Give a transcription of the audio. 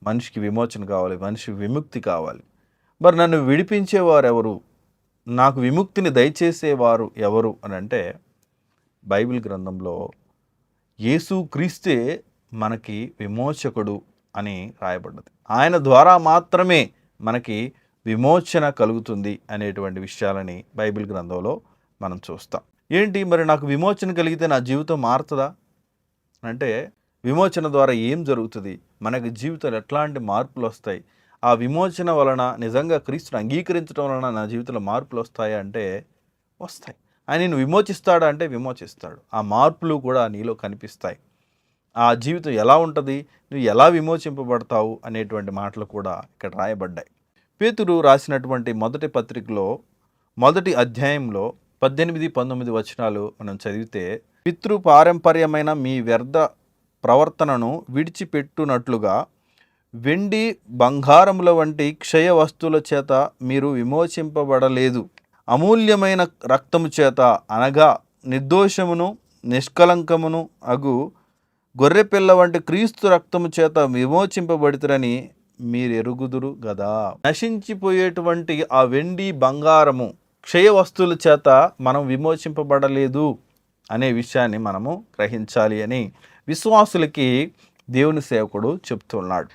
మనిషికి విమోచన కావాలి, మనిషి విముక్తి కావాలి. మరి నన్ను విడిపించేవారు ఎవరు, నాకు విముక్తిని దయచేసేవారు ఎవరు అని అంటే బైబిల్ గ్రంథంలో యేసు క్రీస్తే మనకి విమోచకుడు అని రాయబడ్డది. ఆయన ద్వారా మాత్రమే మనకి విమోచన కలుగుతుంది అనేటువంటి విషయాలని బైబిల్ గ్రంథంలో మనం చూస్తాం. ఏంటి మరి నాకు విమోచన కలిగితే నా జీవితం మారుతుందా అంటే, విమోచన ద్వారా ఏం జరుగుతుంది, మనకి జీవితంలో ఎట్లాంటి మార్పులు వస్తాయి, ఆ విమోచన వలన నిజంగా క్రీస్తుని అంగీకరించడం వలన నా జీవితంలో మార్పులు వస్తాయా అంటే వస్తాయి. ఆయన నిన్ను విమోచిస్తాడా అంటే విమోచిస్తాడు. ఆ మార్పులు కూడా నీలో కనిపిస్తాయి. ఆ జీవితం ఎలా ఉంటుంది, నువ్వు ఎలా విమోచింపబడతావు అనేటువంటి మాటలు కూడా ఇక్కడ రాయబడ్డాయి. పేతురు రాసినటువంటి మొదటి పత్రికలో మొదటి అధ్యాయంలో 18-19 వచనాలు మనం చదివితే, పితృపారంపర్యమైన మీ వ్యర్థ ప్రవర్తనను విడిచిపెట్టునట్లుగా వెండి బంగారముల వంటి క్షయ వస్తువుల చేత మీరు విమోచింపబడలేదు, అమూల్యమైన రక్తము చేత అనగా నిర్దోషమును నిష్కలంకమును అగు గొర్రెపిల్ల వంటి క్రీస్తు రక్తము చేత విమోచింపబడితరని మీరు ఎరుగుదురు గదా. నశించిపోయేటువంటి ఆ వెండి బంగారము క్షయ వస్తువుల చేత మనం విమోచింపబడలేదు అనే విషయాన్ని మనము గ్రహించాలి అని విశ్వాసులకి దేవుని సేవకుడు చెప్తున్నాడు.